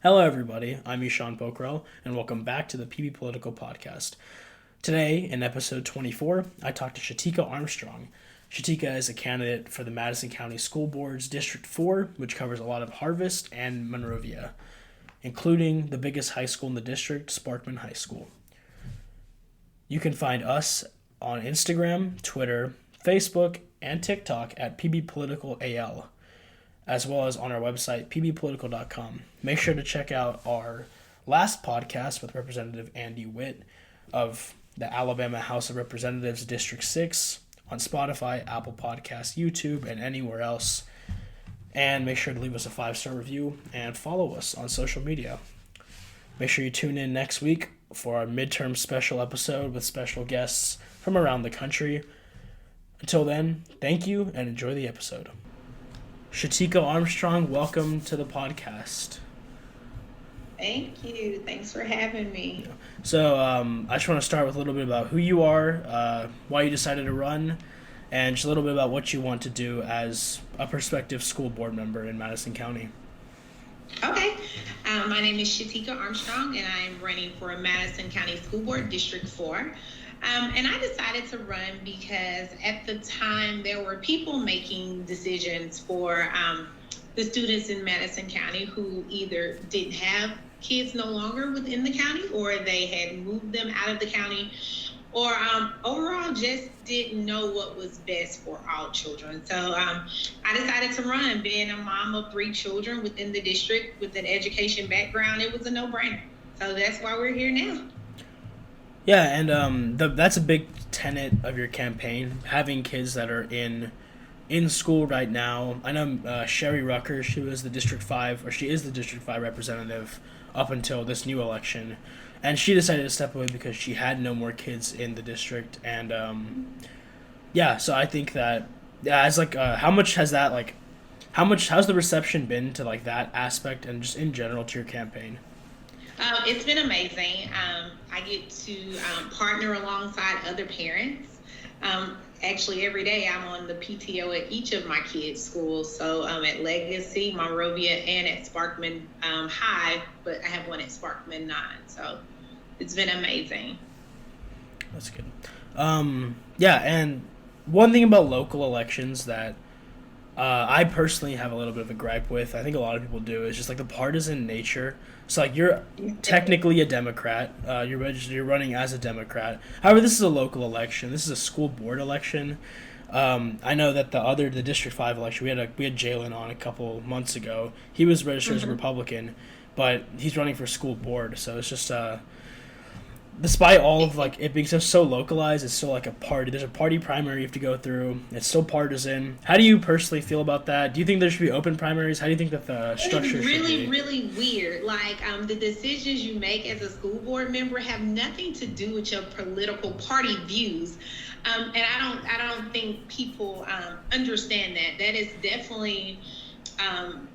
Hello, everybody. I'm Ishan Pokrel, and welcome back to the PB Political Podcast. Today, in episode 24, I talked to Shatika Armstrong. Shatika is a candidate for the Madison County School Board's District 4, which covers a lot of Harvest and Monrovia, including the biggest high school in the district, Sparkman High School. You can find us on Instagram, Twitter, Facebook, and TikTok at PBPoliticalAL, as well as on our website, pbpolitical.com. Make sure to check out our last podcast with Representative Andy Witt of the Alabama House of Representatives District 6 on Spotify, Apple Podcasts, YouTube, and anywhere else. And make sure to leave us a 5-star review and follow us on social media. Make sure you tune in next week for our midterm special episode with special guests from around the country. Until then, thank you and enjoy the episode. Shatika Armstrong, welcome to the podcast. Thank you. Thanks for having me. So I just want to start with a little bit about who you are, why you decided to run, and just a little bit about what you want to do as a prospective school board member in Madison County. Okay. My name is Shatika Armstrong, and I'm running for Madison County School Board District 4. And I decided to run because at the time there were people making decisions for the students in Madison County who either didn't have kids no longer within the county, or they had moved them out of the county, or overall just didn't know what was best for all children. So I decided to run. Being a mom of 3 children within the district with an education background, it was a no-brainer. So that's why we're here now. Yeah, and that's a big tenet of your campaign, having kids that are in school right now. I know Sherry Rucker, she is the District 5 representative up until this new election, and she decided to step away because she had no more kids in the district. And so I think that how's the reception been to like that aspect and just in general to your campaign? It's been amazing. I get to partner alongside other parents. Actually, every day I'm on the PTO at each of my kids' schools. So at Legacy, Monrovia, and at Sparkman High, but I have one at Sparkman 9. So it's been amazing. That's good. And one thing about local elections that I personally have a little bit of a gripe with, I think a lot of people do, is just like the partisan nature. So like you're technically a Democrat, you're running as a Democrat. However, this is a local election. This is a school board election. I know that the District 5 election, we had Jalen on a couple months ago. He was registered as a Republican, but he's running for school board. So it's just despite all of like it being so localized, it's still like a party. There's a party primary you have to go through. It's still partisan. How do you personally feel about that? Do you think there should be open primaries? How do you think that the structure should be? It's really weird. Like the decisions you make as a school board member have nothing to do with your political party views. And I don't think people understand that. That is definitely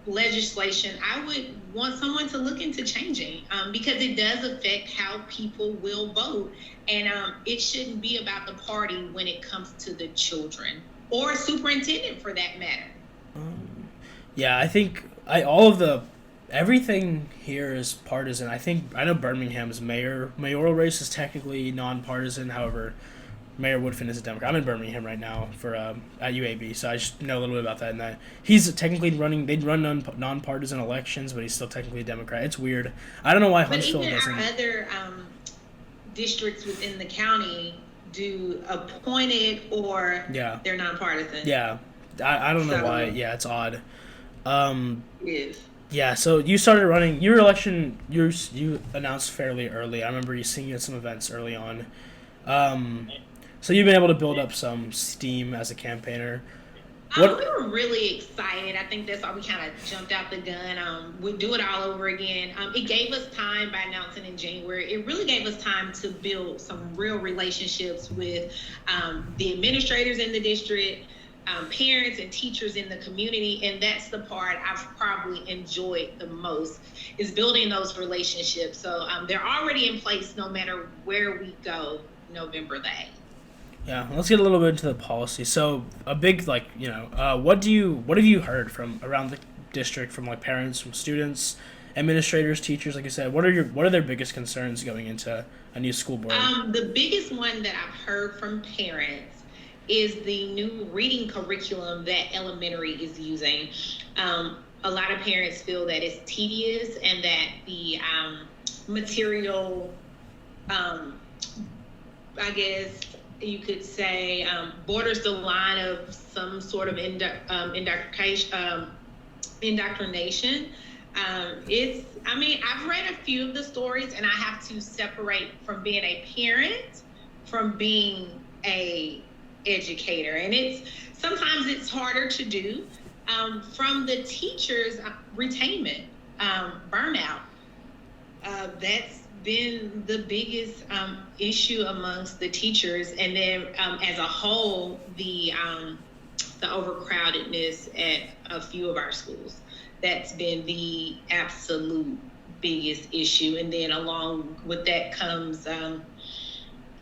legislation I would want someone to look into changing because it does affect how people will vote, and it shouldn't be about the party when it comes to the children or superintendent for that matter. I think everything here is partisan. I know Birmingham's mayoral race is technically nonpartisan. However, Mayor Woodfin is a Democrat. I'm in Birmingham right now for at UAB, so I just know a little bit about that. And that he's technically running. They'd run nonpartisan elections, but he's still technically a Democrat. It's weird. I don't know why Huntsville doesn't. But even our other districts within the county do appointed or they're nonpartisan. Yeah, I don't know why. Yeah, it's odd. It is. Yeah, so you started running. Your election, you announced fairly early. I remember you seeing you at some events early on. So you've been able to build up some steam as a campaigner. We were really excited. I think that's why we kind of jumped out the gun. We'd do it all over again. It gave us time by announcing in January. It really gave us time to build some real relationships with the administrators in the district, parents and teachers in the community. And that's the part I've probably enjoyed the most, is building those relationships. So they're already in place no matter where we go November the 8th. Yeah, let's get a little bit into the policy. So a big, what have you heard from around the district, from like parents, from students, administrators, teachers, like you said, what are their biggest concerns going into a new school board? The biggest one that I've heard from parents is the new reading curriculum that elementary is using. A lot of parents feel that it's tedious and that the material, I guess you could say, borders the line of some sort of indoctrination. I've read a few of the stories, and I have to separate from being a parent from being a educator, and sometimes it's harder to do. From the teachers, retainment, burnout, that's been the biggest issue amongst the teachers, and then as a whole, the overcrowdedness at a few of our schools. That's been the absolute biggest issue, and then along with that comes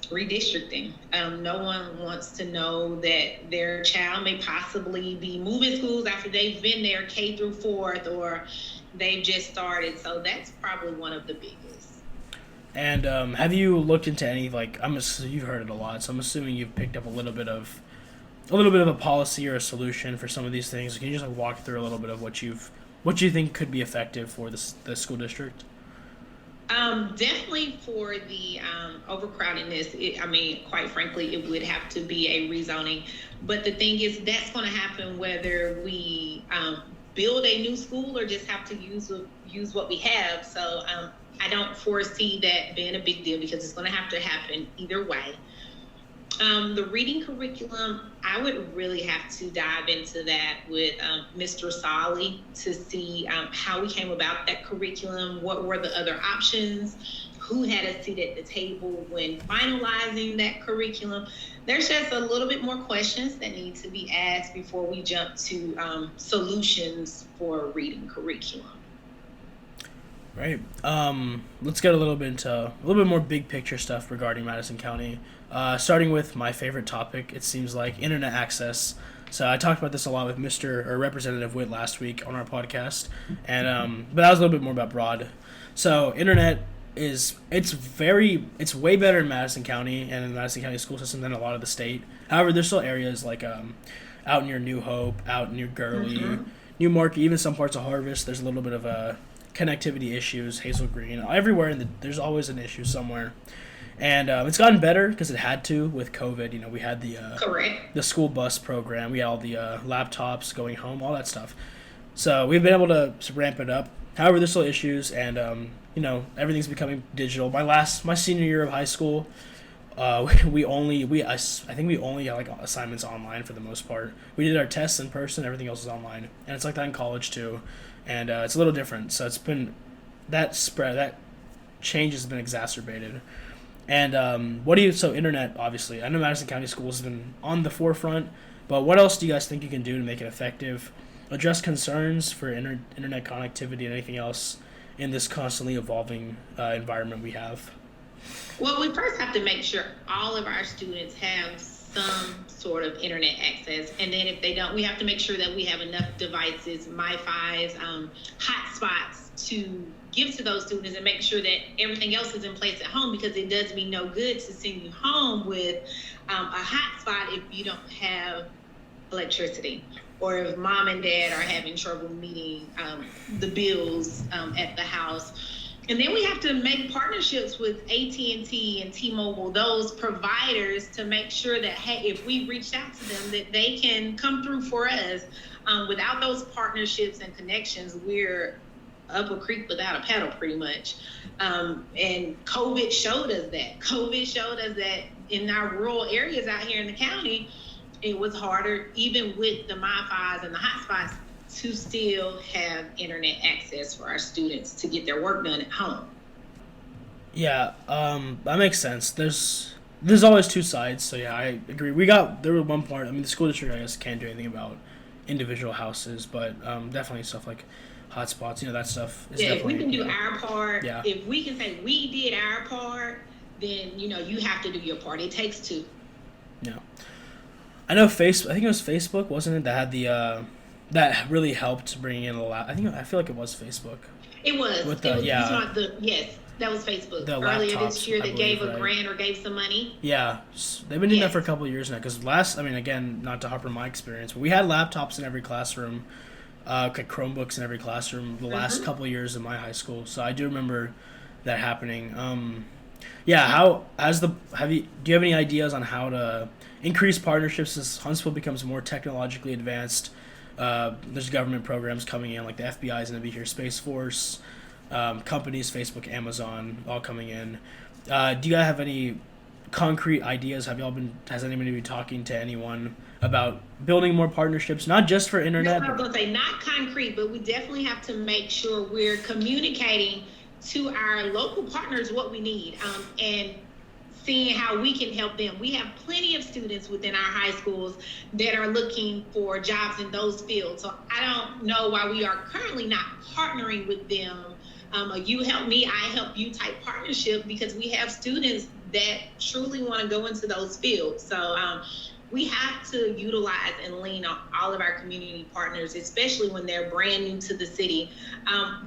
redistricting. No one wants to know that their child may possibly be moving schools after they've been there K through 4th, or they've just started. So that's probably one of the biggest. And have you looked into any, like, you've heard it a lot, so I'm assuming you've picked up a little bit of a policy or a solution for some of these things. Can you just walk through a little bit of what you think could be effective for the school district? Definitely for the overcrowdedness, quite frankly, it would have to be a rezoning. But the thing is, that's going to happen whether we build a new school or just have to use what we have. So I don't foresee that being a big deal because it's going to have to happen either way. The reading curriculum, I would really have to dive into that with Mr. Solly to see how we came about that curriculum, what were the other options, who had a seat at the table when finalizing that curriculum. There's just a little bit more questions that need to be asked before we jump to solutions for reading curriculum. Right. Let's get a little bit more big picture stuff regarding Madison County. Starting with my favorite topic, it seems like internet access. So I talked about this a lot with Representative Witt last week on our podcast, and but that was a little bit more about broad. So internet it's way better in Madison County and in the Madison County school system than a lot of the state. However, there's still areas like out near New Hope, out near Gurley, New Market, even some parts of Harvest. There's a little bit of connectivity issues. Hazel Green, everywhere there's always an issue somewhere. And it's gotten better because it had to with COVID. You know, we had the school bus program. We had all the laptops going home, all that stuff. So we've been able to ramp it up. However, there's still issues, and everything's becoming digital. My senior year of high school, I think we only got like assignments online for the most part. We did our tests in person. Everything else is online, and it's like that in college too. And it's a little different. So it's been that change has been exacerbated. And so internet, obviously, I know Madison County Schools has been on the forefront, but what else do you guys think you can do to make it effective, address concerns for internet connectivity and anything else in this constantly evolving environment we have? Well, we first have to make sure all of our students have some sort of internet access, and then if they don't, we have to make sure that we have enough devices, MiFi's, hotspots to give to those students, and make sure that everything else is in place at home, because it does me no good to send you home with a hotspot if you don't have electricity, or if mom and dad are having trouble meeting the bills at the house. And then we have to make partnerships with AT&T and T-Mobile, those providers, to make sure that, hey, if we reach out to them, that they can come through for us. Without those partnerships and connections, we're up a creek without a paddle, pretty much. And COVID showed us that. COVID showed us that in our rural areas out here in the county, it was harder, even with the MiFi's and the hotspots, to still have internet access for our students to get their work done at home. Yeah, that makes sense. There's always two sides, so yeah, I agree. There was one part, the school district, I guess, can't do anything about individual houses, but definitely stuff like hotspots, that stuff is if definitely... we can do our part, yeah. If we can say we did our part, then, you have to do your part. It takes two. Yeah. I know I think it was Facebook, wasn't it, that had the... that really helped bring in a lot. I feel like it was Facebook. It was. with It the was. You talking about the yes. That was Facebook the earlier this laptops, year. I They gave believe, a right? grant or gave some money. Yeah, they've been doing that for a Yes. couple of years now. Because I mean, again, not to harp on my experience, but we had laptops in every classroom, like Chromebooks in every classroom the last Hmm. couple of years of my high school. So I do remember that happening. Yeah, how has the have you do you have any ideas on how to increase partnerships as Huntsville becomes more technologically advanced? There's government programs coming in, like the FBI is going to be here, Space Force, companies, Facebook, Amazon, all coming in. Do you guys have any concrete ideas? Has anybody been talking to anyone about building more partnerships, not just for That's internet, what I but was gonna say. Not concrete, but we definitely have to make sure we're communicating to our local partners what we need, and seeing how we can help them. We have plenty of students within our high schools that are looking for jobs in those fields. So I don't know why we are currently not partnering with them. A you help me, I help you type partnership, because we have students that truly want to go into those fields. So we have to utilize and lean on all of our community partners, especially when they're brand new to the city.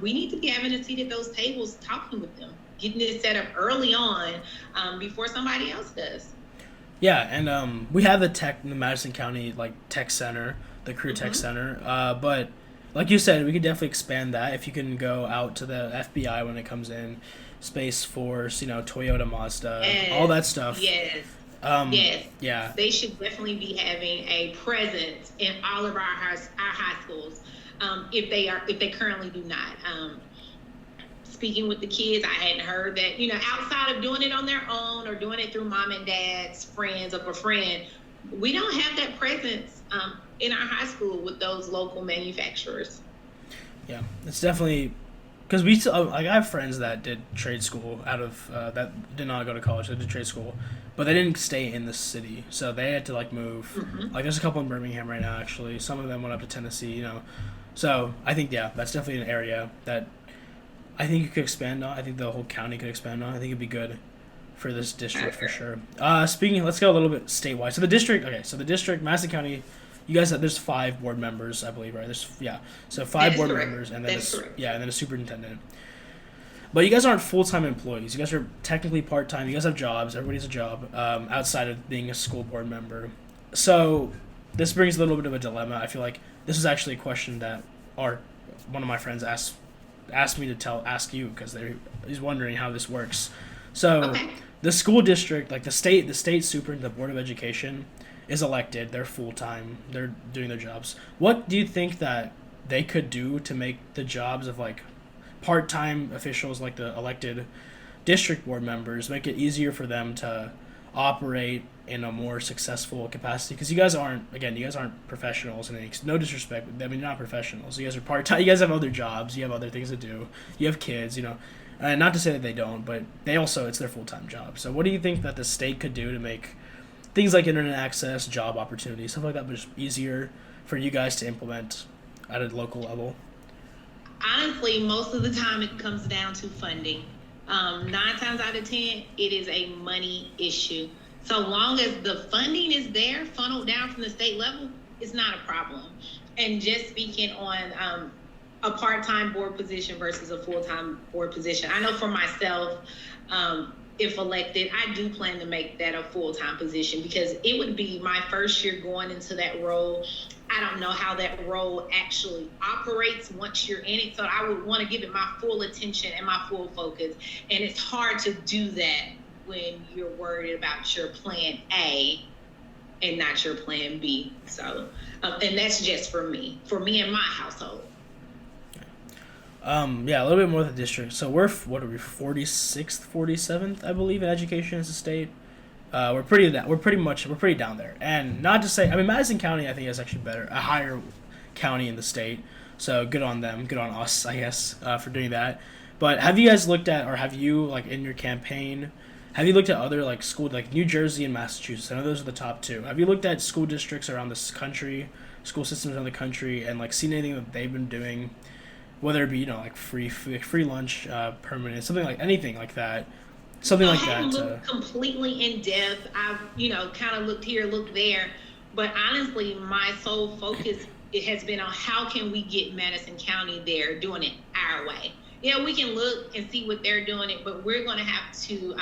We need to be having a seat at those tables talking with them, getting it set up early on, before somebody else does. yeah, and we have the Madison County like Tech Center, the Career Tech Hmm. Center. But like you said, we could definitely expand that if you can go out to the FBI when it comes in, Space Force, Toyota, Mazda, all Yes, that stuff. yes, Um, yes. yeah, They should definitely be having a presence in all of our high schools, if they currently do not. Speaking with the kids, I hadn't heard that, outside of doing it on their own or doing it through mom and dad's friends of a friend, we don't have that presence, in our high school with those local manufacturers. yeah, it's definitely because like I have friends that did trade school out of that did not go to college. They did trade school, but they didn't stay in the city, so they had to like move. Hmm. Like there's a couple in Birmingham right now. Actually, some of them went up to Tennessee. So I think yeah, that's definitely an area that I think you could expand on. I think the whole county could expand on. I think it'd be good for this district for Okay. sure. Let's go a little bit statewide. So the district, okay, so the district, Madison County, you guys have there's 5 board members, I believe, right? There's yeah, so That five is board correct. members, and then That is correct. yeah, and then a superintendent. But you guys aren't full time employees. You guys are technically part time. You guys have jobs. Everybody has a job outside of being a school board member. So this brings a little bit of a dilemma. I feel like this is actually a question that our one of my friends asked me to ask you because he's wondering how this works. So Okay. the school district, like the state super, the board of education, is elected. They're full time. They're doing their jobs. What do you think that they could do to make the jobs of like part time officials, like the elected district board members, make it easier for them to operate in a more successful capacity? Because you guys aren't professionals, and no disrespect, I mean you're not professionals. You guys are part time. You guys have other jobs. You have other things to do. You have kids. And not to say that they don't, but it's their full time job. So what do you think that the state could do to make things like internet access, job opportunities, stuff like that, but just easier for you guys to implement at a local level? Honestly, most of the time it comes down to funding. 9 times out of 10, it is a money issue. So long as the funding is there, funneled down from the state level, it's not a problem. And just speaking on, a part-time board position versus a full-time board position, I know for myself, if elected, I do plan to make that a full-time position, because it would be my first year going into that role. I don't know how that role actually operates once you're in it. So I would want to give it my full attention and my full focus. And it's hard to do that when you're worried about your plan A and not your plan B. So, and that's just for me and my household. Yeah, a little bit more of the district. So what are we, 46th, 47th, I believe, in education as a state. We're pretty down there. And not to say, I mean, Madison County I think is actually a higher county in the state. So good on them, good on us, I guess, for doing that. But have you guys looked at, or have you like in your campaign, have you looked at other like school, like New Jersey and Massachusetts? I know those are the top two. Have you looked at school districts around this country, school systems around the country, and like seen anything that they've been doing, whether it be like free lunch, permanent, something like anything like that, something So I like haven't that. looked completely in depth. I've, kind of looked here, looked there. But honestly, my sole focus, it has been on how can we get Madison County there doing it our way. yeah, we can look and see what they're doing it, but we're going to have to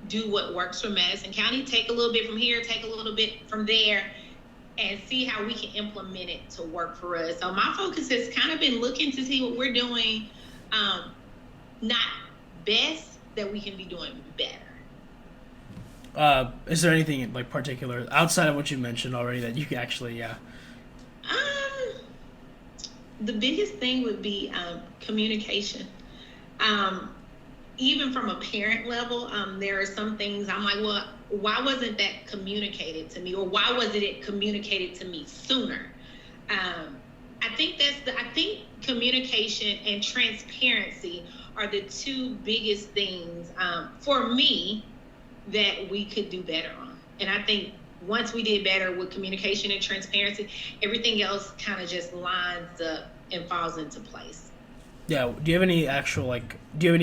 do what works for Madison County. Take a little bit from here, take a little bit from there, and see how we can implement it to work for us. So my focus has kind of been looking to see what we're doing, not best, that we can be doing better. Is there anything like particular outside of what you mentioned already that you can actually, yeah? The biggest thing would be communication. Even from a parent level, there are some things I'm like, well, why wasn't that communicated to me, or why wasn't it communicated to me sooner? I think I think communication and transparency are the two biggest things for me that we could do better on. And I think once we did better with communication and transparency, everything else kind of just lines up and falls into place. Yeah. Do you have any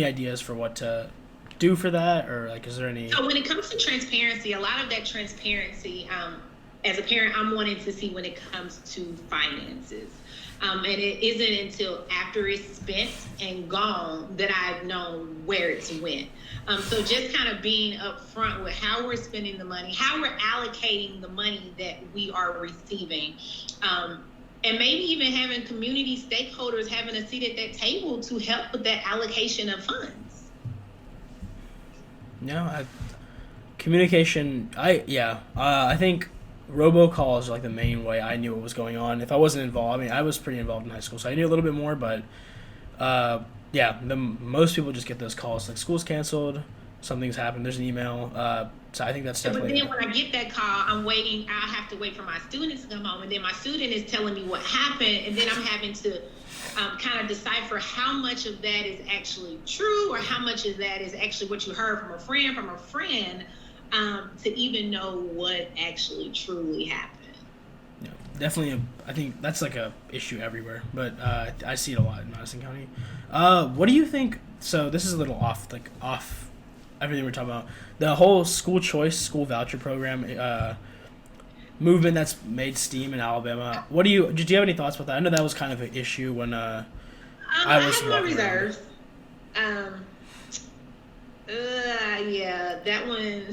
ideas for what to do for that, or like, is there any? So when it comes to transparency, a lot of that transparency, as a parent, I'm wanting to see when it comes to finances. And it isn't until after it's spent and gone that I've known where it's went. So just kind of being upfront with how we're spending the money, how we're allocating the money that we are receiving, and maybe even having community stakeholders having a seat at that table to help with that allocation of funds. No, communication. I think robocalls are like the main way I knew what was going on. If I wasn't involved, I mean, I was pretty involved in high school, so I knew a little bit more. But most people just get those calls like school's canceled, something's happened, there's an email. So I think that's definitely. But then when I get that call, I'm waiting. I have to wait for my students to come home, and then my student is telling me what happened, and then I'm having to kind of decipher how much of that is actually true, or how much of that is actually what you heard from a friend, to even know what actually truly happened. Yeah, definitely. I think that's like a issue everywhere, but I see it a lot in Madison County. What do you think? So this is a little off everything we're talking about. The whole school choice, school voucher program movement that's made steam in Alabama. Did you have any thoughts about that? I know that was kind of an issue when I was have my reserves. Yeah, that one.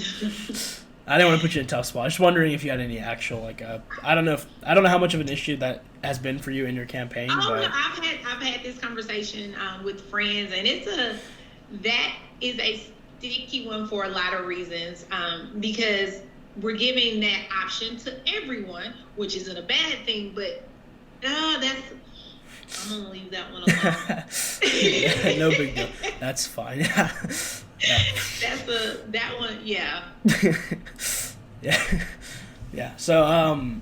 I didn't want to put you in a tough spot. I was just wondering if you had any actual I don't know how much of an issue that has been for you in your campaign. Oh, but no, I've had this conversation with friends, and that is a sticky one for a lot of reasons, because we're giving that option to everyone, which isn't a bad thing, but I'm gonna leave that one alone. No big deal. That's fine. Yeah. That one, yeah. Yeah. So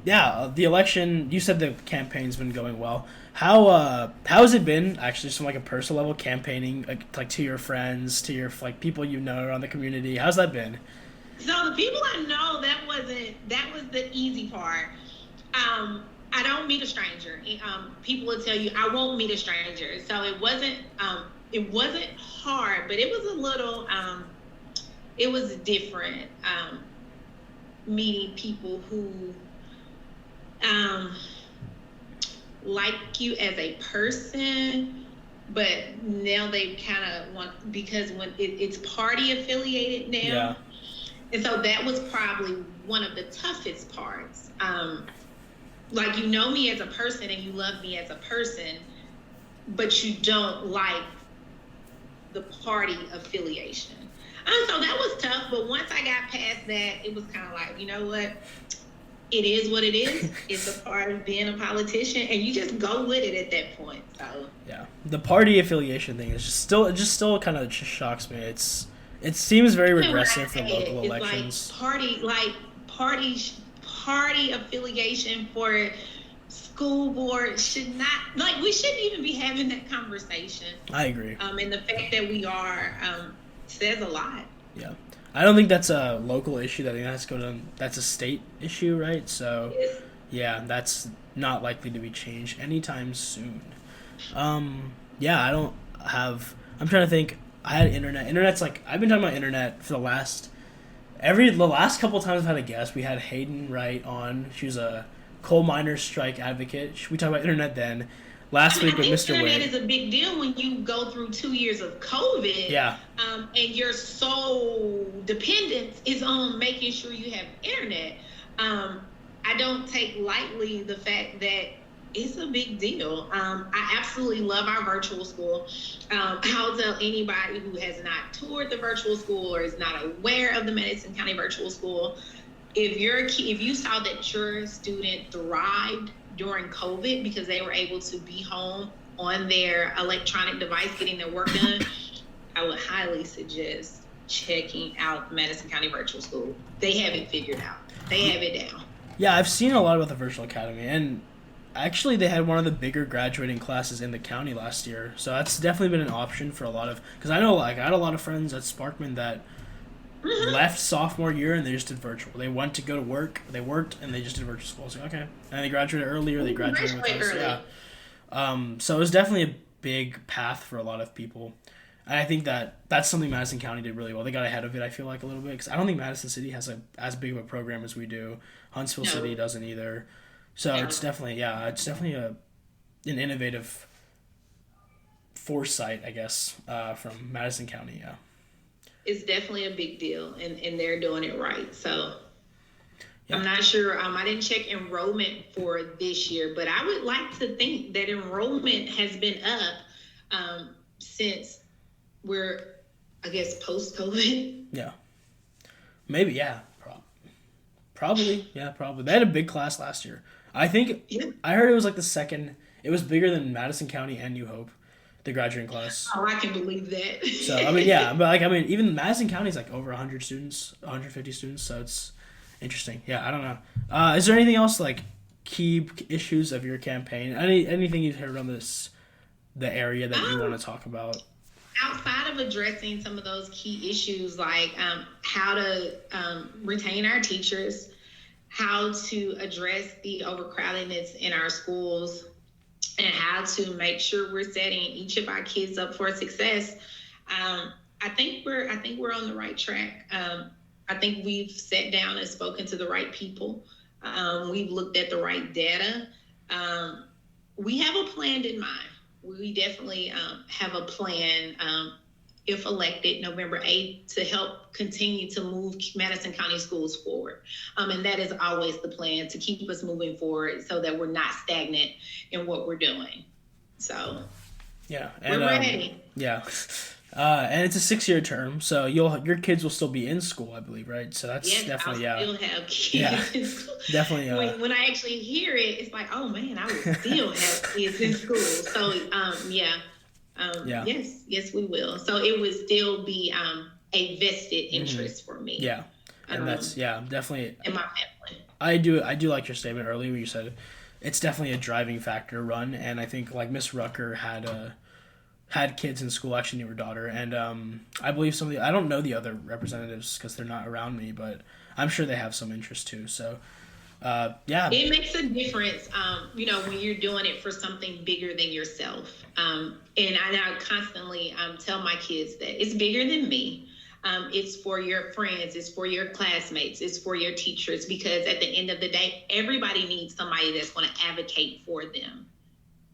the election. You said the campaign's been going well. How has it been actually, just from like a personal level, campaigning like to your friends, to your like people you know around the community? How's that been? So the people I know, that was the easy part. I don't meet a stranger. People will tell you I won't meet a stranger. So it wasn't hard, but it was a little it was different, meeting people who like you as a person, but now they kind of want, because when it's party affiliated now. Yeah. And so that was probably one of the toughest parts. Like, you know me as a person and you love me as a person, but you don't like the party affiliation. So that was tough, but once I got past that, it was kind of like, you know what? It is what it is. It's a part of being a politician, and you just go with it at that point. So yeah, the party affiliation thing is just still kind of shocks me. It seems very regressive for local elections. Like party affiliation for school board should not, like, we shouldn't even be having that conversation. I agree. And the fact that we are says a lot. Yeah. I don't think that's a local issue. I think that's a state issue, right? So, yeah, that's not likely to be changed anytime soon. I'm trying to think. I had internet. Internet's like, I've been talking about internet for the last couple of times I've had a guest. We had Hayden Wright on. She was a coal miners strike advocate. We talked about internet then. last week I with think Mr. internet Wade. is a big deal when you go through 2 years of COVID. Yeah. And your sole dependence is on making sure you have internet. I don't take lightly the fact that it's a big deal. I absolutely love our virtual school. I'll tell anybody who has not toured the virtual school or is not aware of the Madison County Virtual School, if you saw that your student thrived during COVID because they were able to be home on their electronic device getting their work done, I would highly suggest checking out Madison County Virtual School. They have it figured out. They have it down. Yeah, I've seen a lot about the Virtual Academy, and actually they had one of the bigger graduating classes in the county last year. So that's definitely been an option for a lot of, because I know like I had a lot of friends at Sparkman that left sophomore year and they just did virtual. They went to go to work, they worked, and they just did virtual school. So okay, and they graduated earlier. They graduated with us. Yeah. So it was definitely a big path for a lot of people. And I think that's something Madison County did really well. They got ahead of it, I feel like, a little bit. Because I don't think Madison City has as big of a program as we do. Huntsville City doesn't either. So it's definitely an innovative foresight, I guess, from Madison County, yeah. It's definitely a big deal, and they're doing it right. So Yeah. I'm not sure. I didn't check enrollment for this year, but I would like to think that enrollment has been up since we're, I guess, post-COVID. Yeah. Maybe, yeah. Probably. Yeah, probably. They had a big class last year. I think, I heard it was like the second, it was bigger than Madison County and New Hope, the graduating class. Oh, I can believe that. So, I mean, yeah, but like, I mean, even Madison County is like over 100 students, 150 students, so it's interesting. Yeah, I don't know. Is there anything else, like, key issues of your campaign? Anything you've heard on the area that you want to talk about? Outside of addressing some of those key issues, like how to retain our teachers, how to address the overcrowdedness in our schools, and how to make sure we're setting each of our kids up for success, I think we're on the right track. I think we've sat down and spoken to the right people. We've looked at the right data. We have a plan in mind. We definitely have a plan, if elected, November 8th, to help continue to move Madison County schools forward. And that is always the plan, to keep us moving forward so that we're not stagnant in what we're doing. So yeah, we're ready. Yeah. And it's a 6-year term, so your kids will still be in school, I believe, right? So that's definitely I'll still have kids in school. Definitely. When I actually hear it, it's like, oh man, I will still have kids in school. So yes, we will. So it would still be a vested interest for me. Yeah, and that's definitely in my family. I do like your statement earlier where you said it's definitely a driving factor run, and I think like Miss Rucker had kids in school, actually knew her daughter, and I believe I don't know the other representatives because they're not around me, but I'm sure they have some interest too. So, it makes a difference, when you're doing it for something bigger than yourself. And I constantly tell my kids that it's bigger than me. It's for your friends, it's for your classmates, it's for your teachers, because at the end of the day, everybody needs somebody that's going to advocate for them.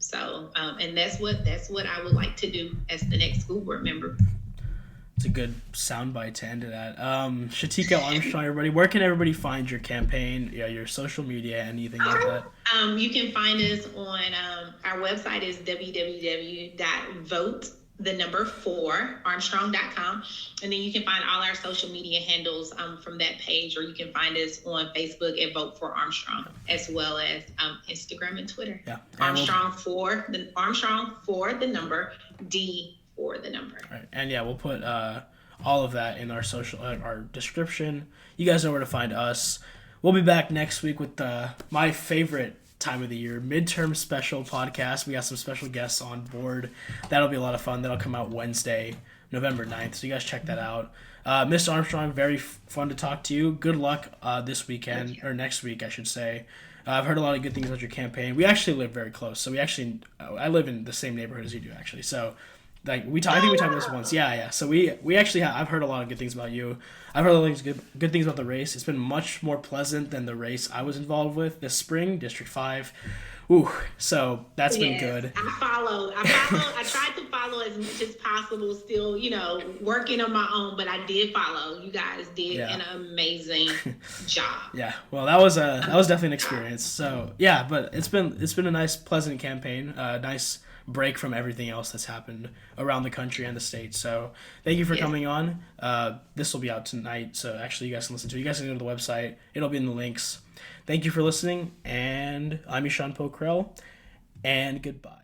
So, and that's what I would like to do as the next school board member. It's a good soundbite to end it at. Shatika Armstrong, everybody, where can everybody find your campaign, your social media, anything like that? You can find us on our website is www.vote4armstrong.com, and then you can find all our social media handles from that page, or you can find us on Facebook at Vote for Armstrong, as well as Instagram and Twitter. Yeah, Armstrong for the number D for the number. All right, and we'll put all of that in our our description. You guys know where to find us. We'll be back next week with my favorite time of the year, midterm special podcast. We got some special guests on board. That'll be a lot of fun. That'll come out Wednesday, November 9th. So you guys check that out. Miss Armstrong, very fun to talk to you. Good luck this weekend, or next week, I should say. I've heard a lot of good things about your campaign. We actually live very close. So I live in the same neighborhood as you do, actually. So I think we talked about this once. Yeah. So we actually I've heard a lot of good things about you. I've heard a lot of good things about the race. It's been much more pleasant than the race I was involved with this spring, District 5, Ooh, so that's been Yes, good. I followed. I followed. I tried to follow as much as possible. Still, working on my own, but I did follow. You guys did Yeah. an amazing job. Yeah, well, that was definitely an Job. experience. So yeah, but it's been a nice, pleasant campaign. Nice break from everything else that's happened around the country and the state. So thank you for Yes. coming on. This will be out tonight, so actually you guys can listen to it. You guys can go to the website. It'll be in the links. Thank you for listening, and I'm Ishan Pokrell, and goodbye.